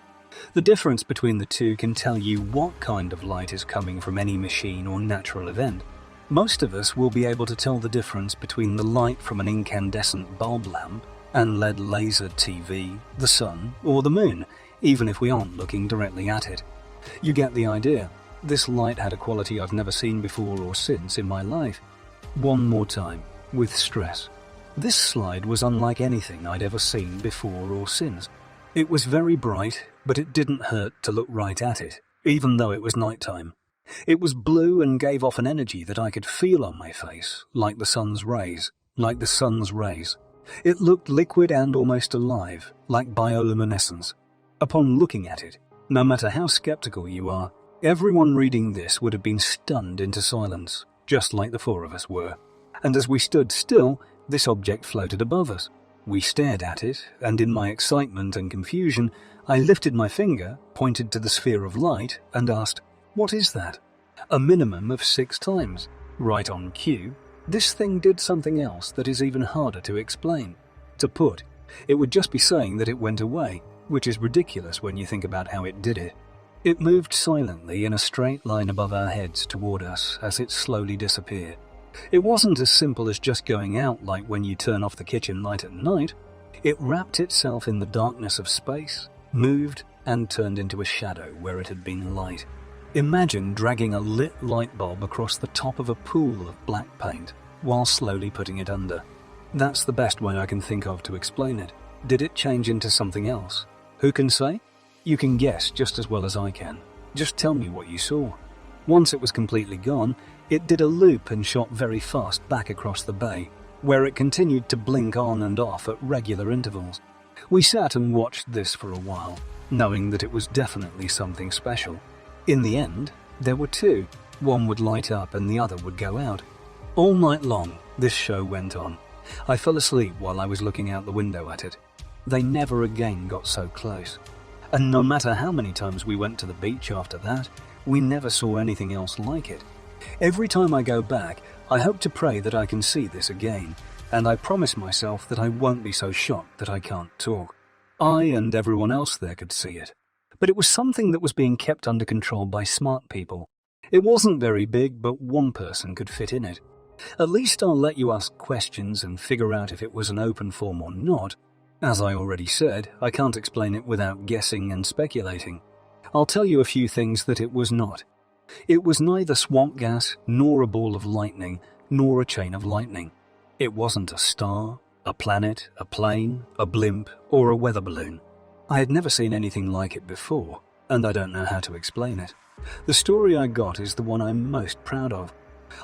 A: The difference between the two can tell you what kind of light is coming from any machine or natural event. Most of us will be able to tell the difference between the light from an incandescent bulb lamp and LED laser TV, the sun, or the moon, even if we aren't looking directly at it. You get the idea. This light had a quality I've never seen before or since in my life. One more time, with stress. This slide was unlike anything I'd ever seen before or since. It was very bright, but it didn't hurt to look right at it, even though it was nighttime. It was blue and gave off an energy that I could feel on my face, like the sun's rays. It looked liquid and almost alive, like bioluminescence. Upon looking at it, no matter how skeptical you are, everyone reading this would have been stunned into silence, just like the 4 of us were. And as we stood still, this object floated above us. We stared at it, and in my excitement and confusion, I lifted my finger, pointed to the sphere of light, and asked, "What is that?" A minimum of 6 times. Right on cue, this thing did something else that is even harder to explain. To put, it would just be saying that it went away, which is ridiculous when you think about how it did it. It moved silently in a straight line above our heads toward us as it slowly disappeared. It wasn't as simple as just going out like when you turn off the kitchen light at night. It wrapped itself in the darkness of space, moved, and turned into a shadow where it had been light. Imagine dragging a lit light bulb across the top of a pool of black paint while slowly putting it under. That's the best way I can think of to explain it. Did it change into something else? Who can say? You can guess just as well as I can. Just tell me what you saw. Once it was completely gone, it did a loop and shot very fast back across the bay, where it continued to blink on and off at regular intervals. We sat and watched this for a while, knowing that it was definitely something special. In the end, there were 2. One would light up and the other would go out. All night long, this show went on. I fell asleep while I was looking out the window at it. They never again got so close. And no matter how many times we went to the beach after that, we never saw anything else like it. Every time I go back, I hope to pray that I can see this again, and I promise myself that I won't be so shocked that I can't talk. I and everyone else there could see it. But it was something that was being kept under control by smart people. It wasn't very big, but one person could fit in it. At least I'll let you ask questions and figure out if it was an open form or not. As I already said, I can't explain it without guessing and speculating. I'll tell you a few things that it was not. It was neither swamp gas, nor a ball of lightning, nor a chain of lightning. It wasn't a star, a planet, a plane, a blimp, or a weather balloon. I had never seen anything like it before, and I don't know how to explain it. The story I got is the one I'm most proud of.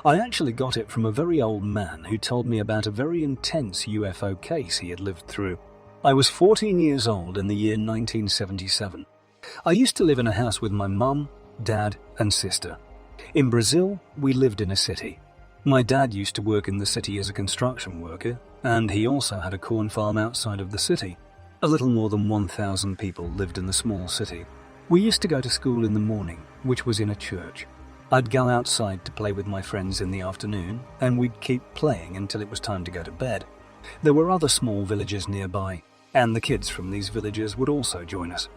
A: I actually got it from a very old man who told me about a very intense UFO case he had lived through. I was 14 years old in the year 1977. I used to live in a house with my mum, dad, and sister. In Brazil, we lived in a city. My dad used to work in the city as a construction worker, and he also had a corn farm outside of the city. A little more than 1,000 people lived in the small city. We used to go to school in the morning, which was in a church. I'd go outside to play with my friends in the afternoon, and we'd keep playing until it was time to go to bed. There were other small villages nearby, and the kids from these villages would also join us.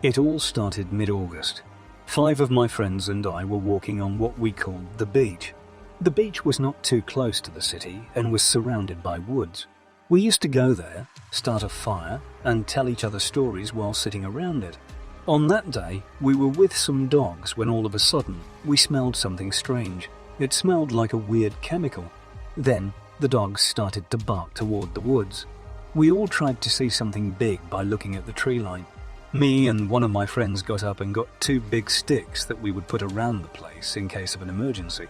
A: It all started mid-August. 5 of my friends and I were walking on what we called the beach. The beach was not too close to the city and was surrounded by woods. We used to go there, start a fire, and tell each other stories while sitting around it. On that day, we were with some dogs when all of a sudden, we smelled something strange. It smelled like a weird chemical. Then, the dogs started to bark toward the woods. We all tried to see something big by looking at the tree line. Me and one of my friends got up and got 2 big sticks that we would put around the place in case of an emergency.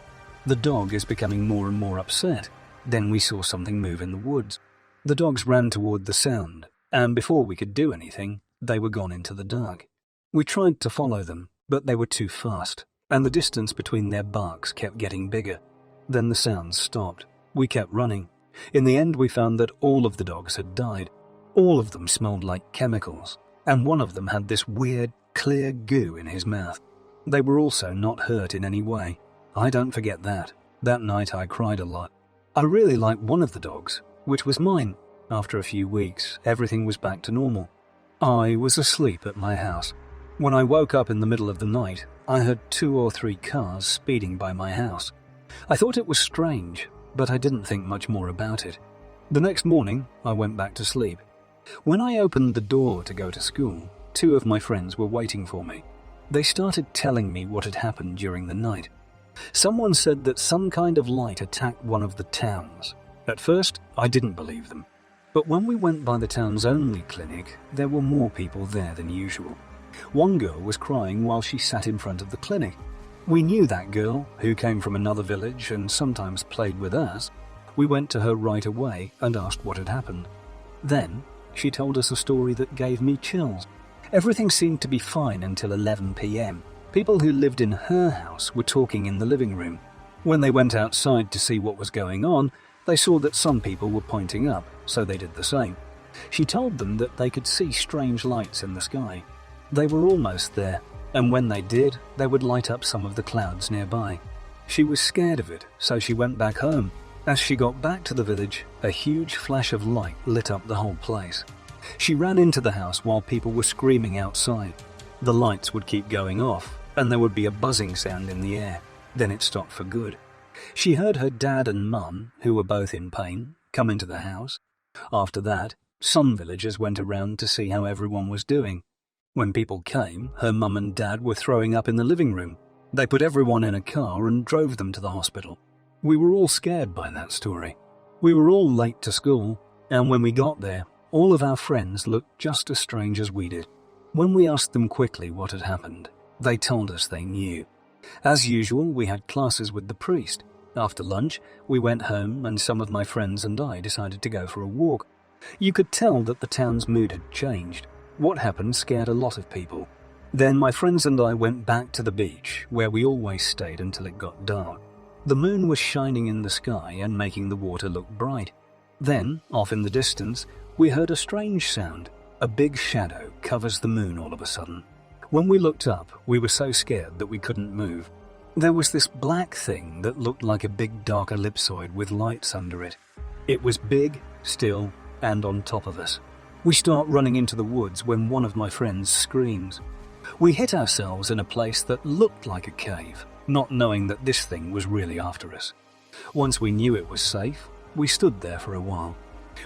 A: The dog is becoming more and more upset. Then we saw something move in the woods. The dogs ran toward the sound, and before we could do anything, they were gone into the dark. We tried to follow them, but they were too fast, and the distance between their barks kept getting bigger. Then the sounds stopped. We kept running. In the end, we found that all of the dogs had died. All of them smelled like chemicals, and one of them had this weird, clear goo in his mouth. They were also not hurt in any way. I don't forget that. That night I cried a lot. I really liked one of the dogs, which was mine. After a few weeks, everything was back to normal. I was asleep at my house. When I woke up in the middle of the night, I heard 2 or 3 cars speeding by my house. I thought it was strange, but I didn't think much more about it. The next morning, I went back to sleep. When I opened the door to go to school, 2 of my friends were waiting for me. They started telling me what had happened during the night. Someone said that some kind of light attacked one of the towns. At first, I didn't believe them. But when we went by the town's only clinic, there were more people there than usual. One girl was crying while she sat in front of the clinic. We knew that girl, who came from another village and sometimes played with us. We went to her right away and asked what had happened. Then, she told us a story that gave me chills. Everything seemed to be fine until 11 p.m. People who lived in her house were talking in the living room. When they went outside to see what was going on, they saw that some people were pointing up, so they did the same. She told them that they could see strange lights in the sky. They were almost there. and when they did, they would light up some of the clouds nearby. She was scared of it, so she went back home. As she got back to the village, a huge flash of light lit up the whole place. She ran into the house while people were screaming outside. The lights would keep going off, and there would be a buzzing sound in the air. Then it stopped for good. She heard her dad and mum, who were both in pain, come into the house. After that, some villagers went around to see how everyone was doing. When people came, her mum and dad were throwing up in the living room. They put everyone in a car and drove them to the hospital. We were all scared by that story. We were all late to school, and when we got there, all of our friends looked just as strange as we did. When we asked them quickly what had happened, they told us they knew. As usual, we had classes with the priest. After lunch, we went home and some of my friends and I decided to go for a walk. You could tell that the town's mood had changed. What happened scared a lot of people. Then my friends and I went back to the beach, where we always stayed until it got dark. The moon was shining in the sky and making the water look bright. Then, off in the distance, we heard a strange sound. A big shadow covers the moon all of a sudden. When we looked up, we were so scared that we couldn't move. There was this black thing that looked like a big dark ellipsoid with lights under it. It was big, still, and on top of us. We start running into the woods when one of my friends screams. We hit ourselves in a place that looked like a cave, not knowing that this thing was really after us. Once we knew it was safe, we stood there for a while.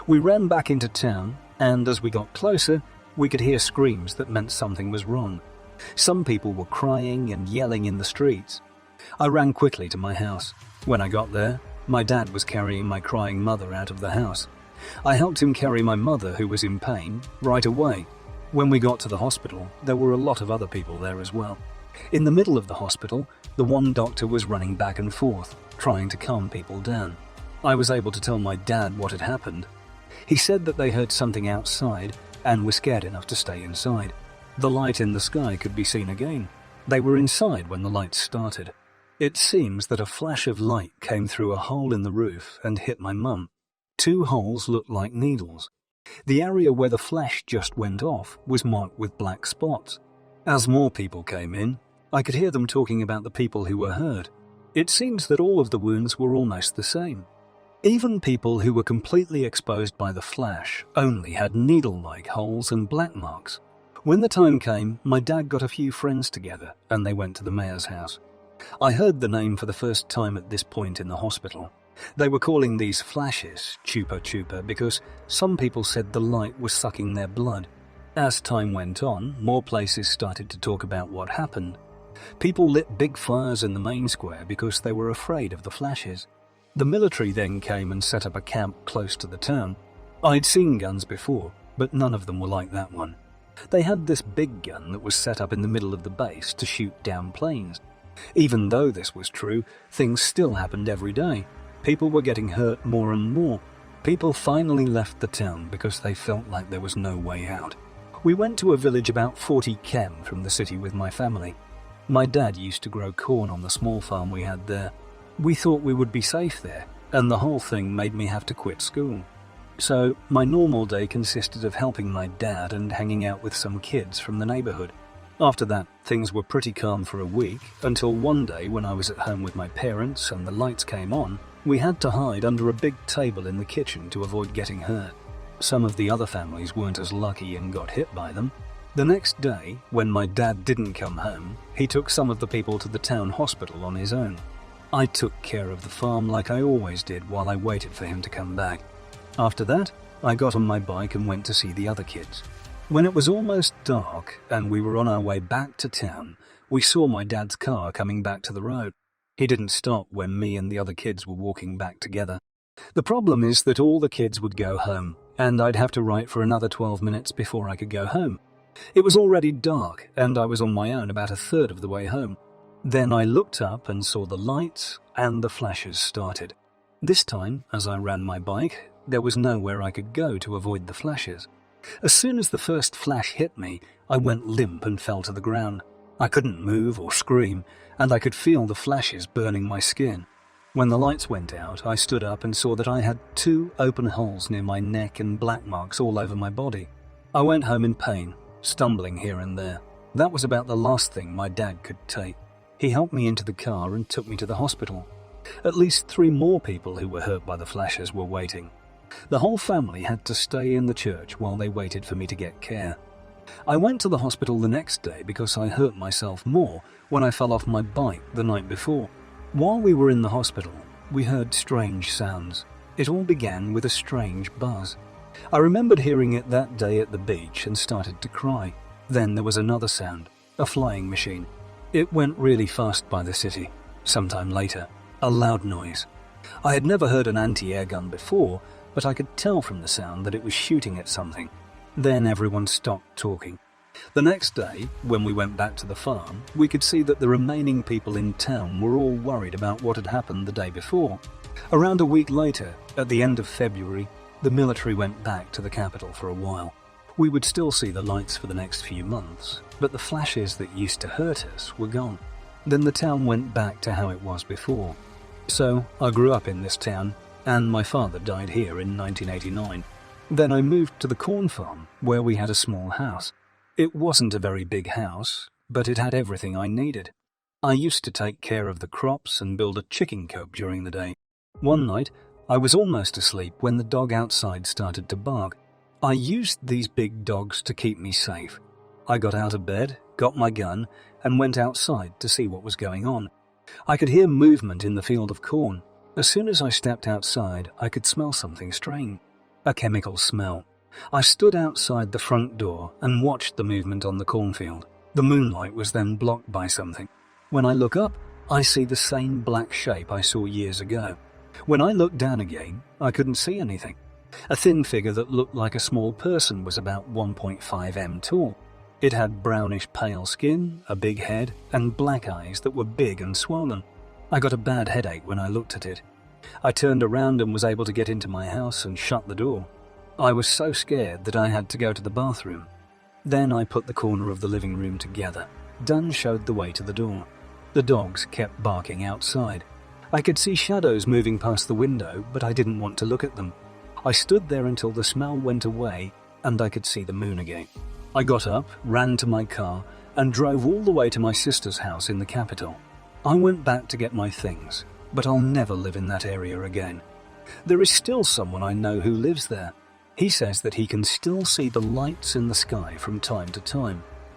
A: We ran back into town, and as we got closer, we could hear screams that meant something was wrong. Some people were crying and yelling in the streets. I ran quickly to my house. When I got there, my dad was carrying my crying mother out of the house. I helped him carry my mother, who was in pain, right away. When we got to the hospital, there were a lot of other people there as well. In the middle of the hospital, the one doctor was running back and forth, trying to calm people down. I was able to tell my dad what had happened. He said that they heard something outside and were scared enough to stay inside. The light in the sky could be seen again. They were inside when the lights started. It seems that a flash of light came through a hole in the roof and hit my mum. 2 holes looked like needles. The area where the flash just went off was marked with black spots. As more people came in, I could hear them talking about the people who were hurt. It seems that all of the wounds were almost the same. Even people who were completely exposed by the flash only had needle-like holes and black marks. When the time came, my dad got a few friends together and they went to the mayor's house. I heard the name for the first time at this point in the hospital. They were calling these flashes chupa chupa because some people said the light was sucking their blood. As time went on, more places started to talk about what happened. People lit big fires in the main square because they were afraid of the flashes. The military then came and set up a camp close to the town. I'd seen guns before, but none of them were like that one. They had this big gun that was set up in the middle of the base to shoot down planes. Even though this was true, things still happened every day. People were getting hurt more and more. People finally left the town because they felt like there was no way out. We went to a village about 40 km from the city with my family. My dad used to grow corn on the small farm we had there. We thought we would be safe there, and the whole thing made me have to quit school. So my normal day consisted of helping my dad and hanging out with some kids from the neighborhood. After that, things were pretty calm for a week, until one day when I was at home with my parents and the lights came on, we had to hide under a big table in the kitchen to avoid getting hurt. Some of the other families weren't as lucky and got hit by them. The next day, when my dad didn't come home, he took some of the people to the town hospital on his own. I took care of the farm like I always did while I waited for him to come back. After that, I got on my bike and went to see the other kids. When it was almost dark and we were on our way back to town, we saw my dad's car coming back to the road. He didn't stop when me and the other kids were walking back together. The problem is that all the kids would go home, and I'd have to write for another 12 minutes before I could go home. It was already dark, and I was on my own about a third of the way home. Then I looked up and saw the lights, and the flashes started. This time, as I ran my bike, there was nowhere I could go to avoid the flashes. As soon as the first flash hit me, I went limp and fell to the ground. I couldn't move or scream, and I could feel the flashes burning my skin. When the lights went out, I stood up and saw that I had 2 open holes near my neck and black marks all over my body. I went home in pain, stumbling here and there. That was about the last thing my dad could take. He helped me into the car and took me to the hospital. At least 3 more people who were hurt by the flashes were waiting. The whole family had to stay in the church while they waited for me to get care. I went to the hospital the next day because I hurt myself more when I fell off my bike the night before. While we were in the hospital, we heard strange sounds. It all began with a strange buzz. I remembered hearing it that day at the beach and started to cry. Then there was another sound, a flying machine. It went really fast by the city. Sometime later, a loud noise. I had never heard an anti-air gun before, but I could tell from the sound that it was shooting at something. Then everyone stopped talking. The next day, when we went back to the farm, we could see that the remaining people in town were all worried about what had happened the day before. Around a week later, at the end of February, the military went back to the capital for a while. We would still see the lights for the next few months, but the flashes that used to hurt us were gone. Then the town went back to how it was before. So I grew up in this town, and my father died here in 1989. Then I moved to the corn farm, where we had a small house. It wasn't a very big house, but it had everything I needed. I used to take care of the crops and build a chicken coop during the day. One night, I was almost asleep when the dog outside started to bark. I used these big dogs to keep me safe. I got out of bed, got my gun, and went outside to see what was going on. I could hear movement in the field of corn. As soon as I stepped outside, I could smell something strange. A chemical smell. I stood outside the front door and watched the movement on the cornfield. The moonlight was then blocked by something. When I look up, I see the same black shape I saw years ago. When I looked down again, I couldn't see anything. A thin figure that looked like a small person was about 1.5 m tall. It had brownish pale skin, a big head, and black eyes that were big and swollen. I got a bad headache when I looked at it. I turned around and was able to get into my house and shut the door. I was so scared that I had to go to the bathroom. Then I put the corner of the living room together. Dunn showed the way to the door. The dogs kept barking outside. I could see shadows moving past the window, but I didn't want to look at them. I stood there until the smell went away and I could see the moon again. I got up, ran to my car, and drove all the way to my sister's house in the capital. I went back to get my things, but I'll never live in that area again. There is still someone I know who lives there. He says that he can still see the lights in the sky from time to time.